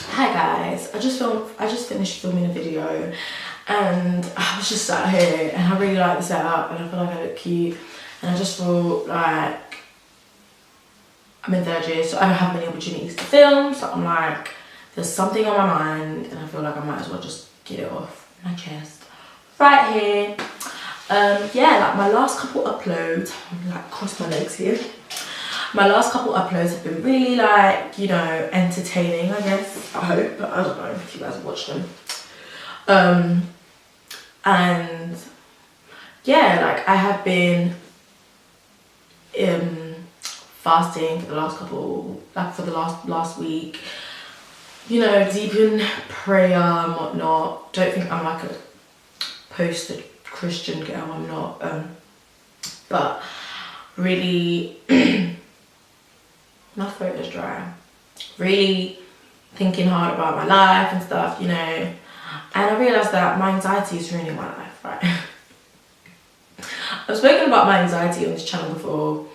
Hi guys, I just finished filming a video and I was just sat here and I really like the setup and I feel like I look cute and I just thought like I'm in third year, so I don't have many opportunities to film, so I'm like there's something on my mind and I feel like I might as well just get it off my chest right here. Yeah, like my last couple uploads, I'm like cross my legs here. My last couple uploads have been really like, you know, entertaining, I guess. I hope, but I don't know if you guys have watched them. And yeah, like I have been fasting for the last couple, like for the last week, you know, deep in prayer and whatnot. Don't think I'm like a posted Christian girl, I'm not, but really my throat is dry, really thinking hard about my life and stuff, you know, and I realised that my anxiety is ruining my life, right? I've spoken about my anxiety on this channel before,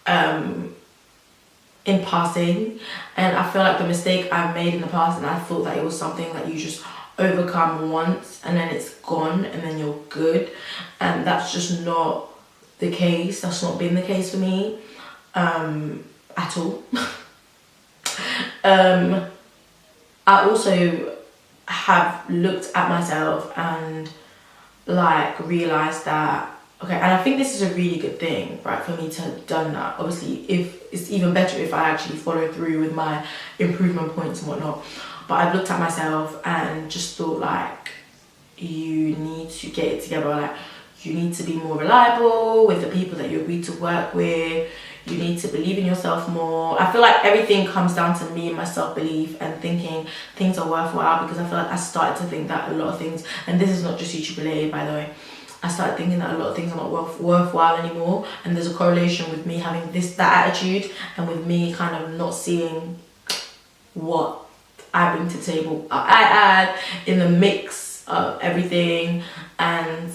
in passing, and I feel like the mistake I've made in the past, and I thought that it was something that you just overcome once and then it's gone and then you're good, and that's just not the case. That's not been the case for me at all. I also have looked at myself and like realized that okay, and I think this is a really good thing, right, for me to have done that. Obviously, if it's even better if I actually follow through with my improvement points and whatnot. But I've looked at myself and just thought like, you need to get it together. Like, you need to be more reliable with the people that you agree to work with. You need to believe in yourself more. I feel like everything comes down to me and my self-belief and thinking things are worthwhile, because I feel like I started to think that a lot of things, and this is not just YouTube related, by the way, I started thinking that a lot of things are not worthwhile anymore, and there's a correlation with me having that attitude and with me kind of not seeing what I bring to the table, I add in the mix of everything, and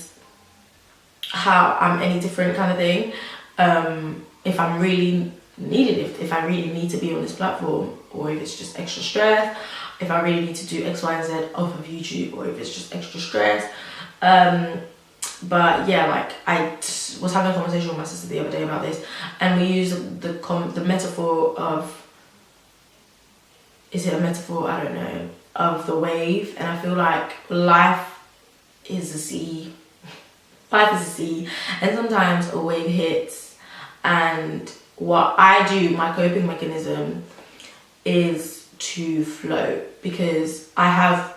how I'm any different kind of thing. If I'm really needed, if I really need to be on this platform, or if it's just extra stress, if I really need to do X, Y, and Z off of YouTube, or if it's just extra stress. But yeah, like I was having a conversation with my sister the other day about this, and we used the metaphor of, is it a metaphor? I don't know, of the wave. And I feel like life is a sea. Life is a sea, and sometimes a wave hits, and what I do, my coping mechanism, is to float, because I've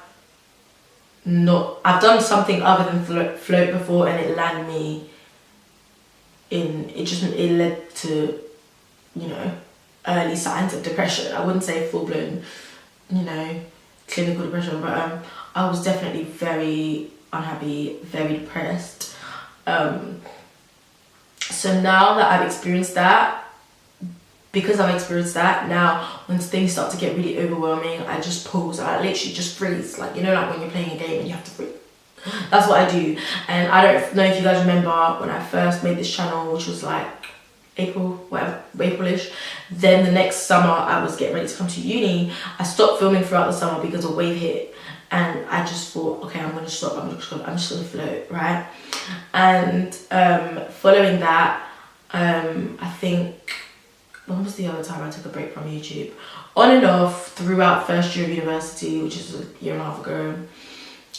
done something other than float before, and it landed me in, it led to, you know, early signs of depression. I wouldn't say full-blown, you know, clinical depression, but I was definitely very unhappy, very depressed. So now that I've experienced that, because I've experienced that, now when things start to get really overwhelming, I just pause and I literally just freeze. Like, you know, like when you're playing a game and you have to freeze. That's what I do. And I don't know if you guys remember when I first made this channel, which was like April-ish. Then the next summer I was getting ready to come to uni. I stopped filming throughout the summer because a wave hit. And I just thought, okay, I'm gonna stop, I'm just gonna float, right? And following that, I think, when was the other time I took a break from YouTube? On and off throughout first year of university, which is a year and a half ago,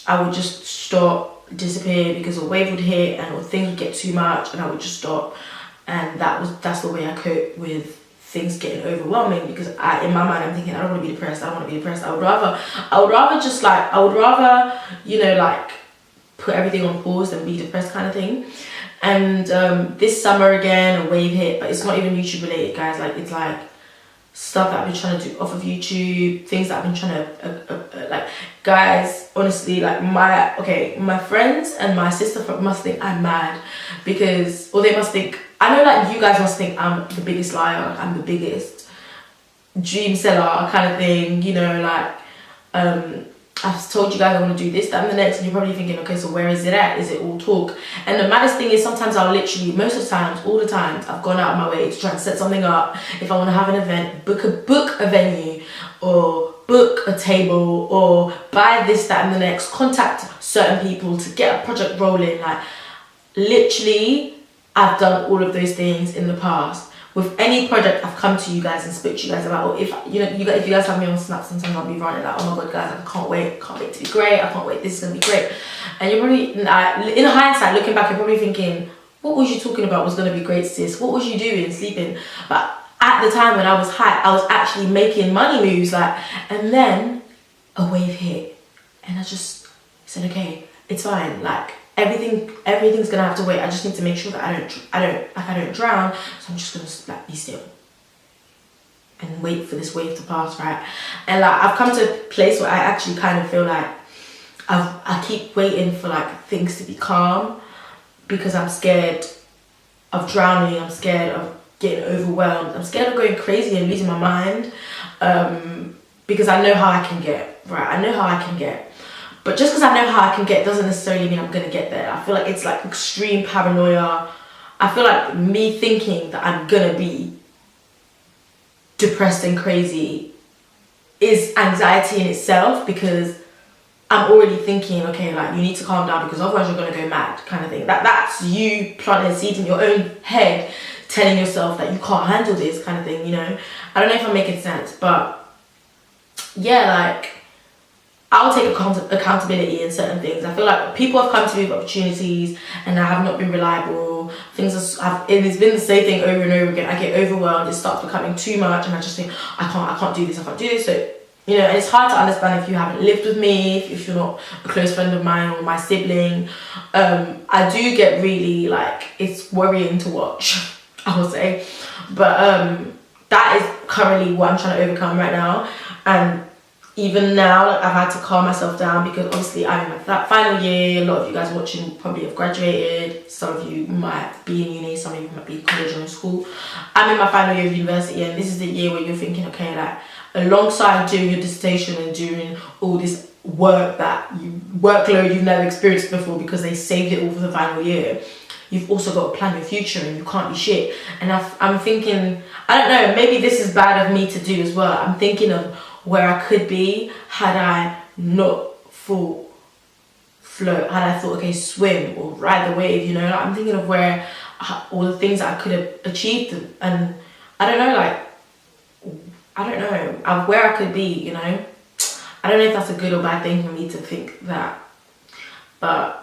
I would just stop, disappear, because a wave would hit and things would get too much and I would just stop. And that's the way I cope with things getting overwhelming, because in my mind I'm thinking, I don't want to be depressed, I would rather just like, you know, like put everything on pause than be depressed kind of thing. And this summer again, a wave hit, but it's not even YouTube related, guys. Like, it's like stuff that I've been trying to do off of YouTube, things that I've been trying to like, guys, honestly, like my friends and my sister must think I'm mad, because, or they must think, I know, like, you guys must think I'm the biggest liar, like I'm the biggest dream seller kind of thing, you know, like I've told you guys I want to do this, that and the next, and you're probably thinking, okay, so where is it at? Is it all talk? And the maddest thing is, sometimes I'll literally, most of the times, all the times, I've gone out of my way to try and set something up. If I want to have an event, book a venue, or book a table, or buy this, that, and the next, contact certain people to get a project rolling. Like, literally, I've done all of those things in the past. With any project, I've come to you guys and spoke to you guys about, or if you guys have me on Snap, sometimes I'll be running like, oh my god guys, I can't wait to be great, I can't wait, this is gonna be great. And you're probably, in hindsight, looking back, you're probably thinking, what was you talking about was gonna be great, sis? What was you doing, sleeping? But at the time when I was high, I was actually making money moves, like, and then a wave hit, and I just said, okay, it's fine, like, everything's gonna have to wait. I just need to make sure that I don't drown. So I'm just gonna like be still and wait for this wave to pass, right? And like, I've come to a place where I actually kind of feel like I keep waiting for like things to be calm, because I'm scared of drowning. I'm scared of getting overwhelmed. I'm scared of going crazy and losing my mind, because I know how I can get, right? I know how I can get. But just because I know how I can get doesn't necessarily mean I'm going to get there. I feel like it's like extreme paranoia. I feel like me thinking that I'm going to be depressed and crazy is anxiety in itself, because I'm already thinking, okay, like, you need to calm down because otherwise you're going to go mad, kind of thing. That's you planting a seed in your own head, telling yourself that you can't handle this, kind of thing, you know? I don't know if I'm making sense, but yeah, like, I'll take accountability in certain things. I feel like people have come to me with opportunities and I have not been reliable. It's been the same thing over and over again. I get overwhelmed, it starts becoming too much, and I just think, I can't do this. So, you know, and it's hard to understand if you haven't lived with me, if you're not a close friend of mine or my sibling. I do get really, like, it's worrying to watch, I will say. But that is currently what I'm trying to overcome right now. And even now, like, I've had to calm myself down, because obviously I'm in my final year. A lot of you guys watching probably have graduated. Some of you might be in uni, some of you might be in college or in school. I'm in my final year of university, and this is the year where you're thinking, okay, like, alongside doing your dissertation and doing all this workload you've never experienced before, because they saved it all for the final year, you've also got to plan your future, and you can't be shit. And I'm thinking, I don't know, maybe this is bad of me to do as well. I'm thinking of where I could be had I not thought float, had I thought, okay, swim or ride the wave, you know? Like, I'm thinking of where all the things that I could have achieved, and I don't know, where I could be, you know? I don't know if that's a good or bad thing for me to think that, but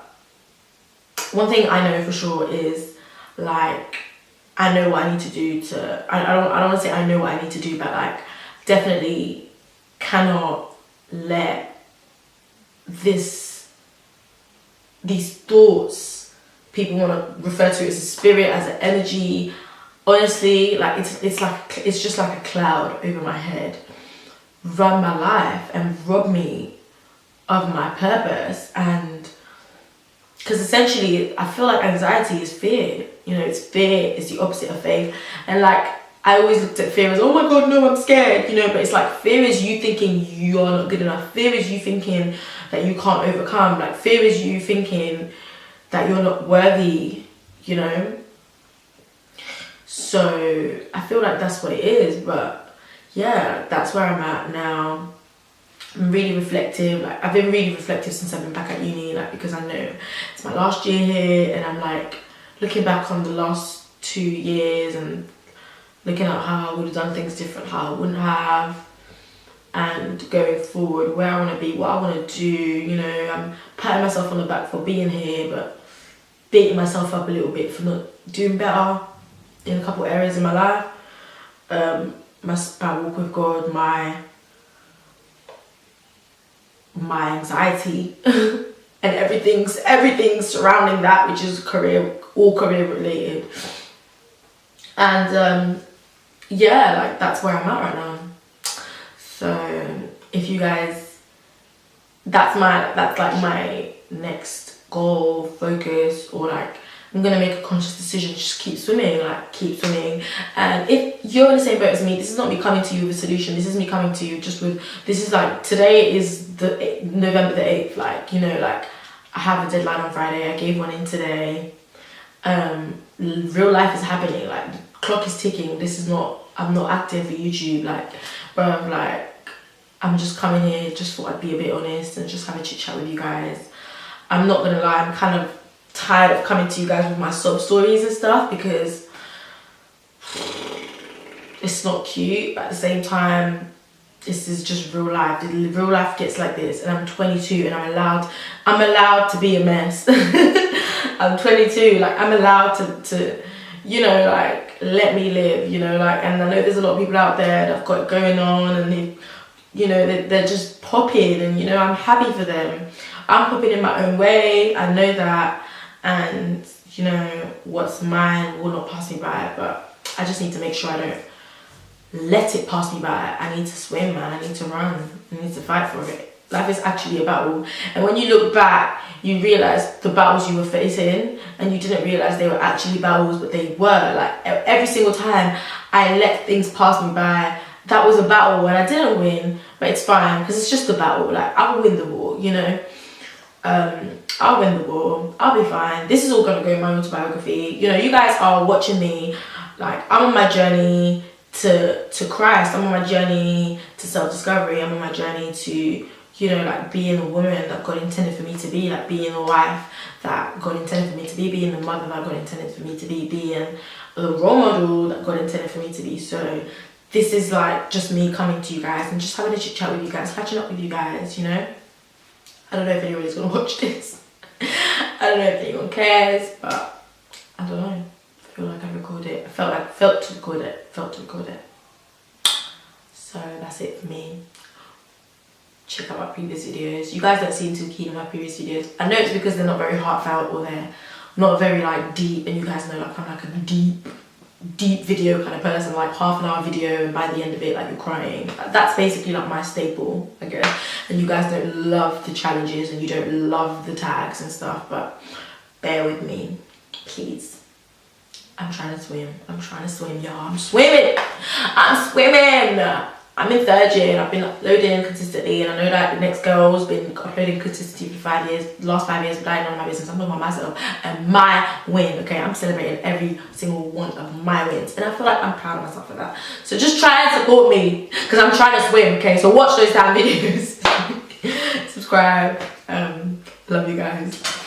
one thing I know for sure is, like, I know what I need to do to, I don't want to say I know what I need to do, but like, definitely cannot let these thoughts people want to refer to as a spirit, as an energy, honestly, like, it's just like a cloud over my head, run my life and rob me of my purpose. And because essentially I feel like anxiety is fear, you know, fear is the opposite of faith. And like, I always looked at fear as, oh my god, no, I'm scared, you know, but it's like, fear is you thinking you are not good enough. Fear is you thinking that you can't overcome. Like, fear is you thinking that you're not worthy, you know? So I feel like that's what it is. But yeah, that's where I'm at now. I'm really reflective. Like, I've been really reflective since I've been back at uni, like, because I know it's my last year here, and I'm like looking back on the last 2 years and looking at how I would have done things different, how I wouldn't have, and going forward, where I want to be, what I want to do, you know. I'm patting myself on the back for being here, but beating myself up a little bit for not doing better in a couple areas in my life. My walk with God, my anxiety, and everything surrounding that, which is all career related. And yeah, like, that's where I'm at right now. So if you guys, that's like my next goal, focus, or like, I'm gonna make a conscious decision, just keep swimming. And if you're in the same boat as me, this is not me coming to you with a solution, this is me coming to you just with, this is like, today is the November the 8th, like, you know, like, I have a deadline on Friday, I gave one in today. Real life is happening, like, clock is ticking. I'm not active for YouTube, like, but I'm like, I'm just coming here, just thought I'd be a bit honest and just have a chit chat with you guys. I'm not gonna lie, I'm kind of tired of coming to you guys with my sob stories and stuff because it's not cute, but at the same time, this is just real life. Real life gets like this, and I'm 22 and I'm allowed to be a mess. I'm 22, like I'm allowed to you know, like let me live, you know, like, and I know there's a lot of people out there that have got it going on and they, you know, they're just popping, and you know, I'm happy for them. I'm popping in my own way, I know that, and you know, what's mine will not pass me by, but I just need to make sure I don't let it pass me by. I need to swim, man. I need to run. I need to fight for it. Life is actually a battle, and when you look back, you realize the battles you were facing, and you didn't realize they were actually battles, but they were. Like every single time I let things pass me by, that was a battle, and I didn't win, but it's fine because it's just a battle. Like I will win the war, you know. I'll win the war. I'll be fine. This is all gonna go in my autobiography. You know, you guys are watching me. Like I'm on my journey to Christ. I'm on my journey to self-discovery. I'm on my journey to, you know, like being a woman that God intended for me to be, like being a wife that God intended for me to be, being the mother that God intended for me to be, being the role model that God intended for me to be. So this is like just me coming to you guys and just having a chit chat with you guys, catching up with you guys, you know. I don't know if anybody's gonna watch this. I don't know if anyone cares, but I don't know. I feel like I recorded it. Felt to record it. So that's it for me. Check out my previous videos. You guys don't seem too keen on my previous videos. I know it's because they're not very heartfelt or they're not very like deep, and you guys know like I'm like a deep video kind of person, like half an hour video and by the end of it like you're crying. That's basically like my staple, I guess. And you guys don't love the challenges and you don't love the tags and stuff, but bear with me, please. I'm trying to swim, y'all. I'm swimming. I'm in 3rd year and I've been uploading consistently, and I know that the next girl's been uploading consistently for 5 years. The last 5 years, but I know my business. I'm talking about myself and my win, okay? I'm celebrating every single one of my wins, and I feel like I'm proud of myself for that. So just try and support me because I'm trying to swim, okay? So watch those damn videos. Subscribe. Love you guys.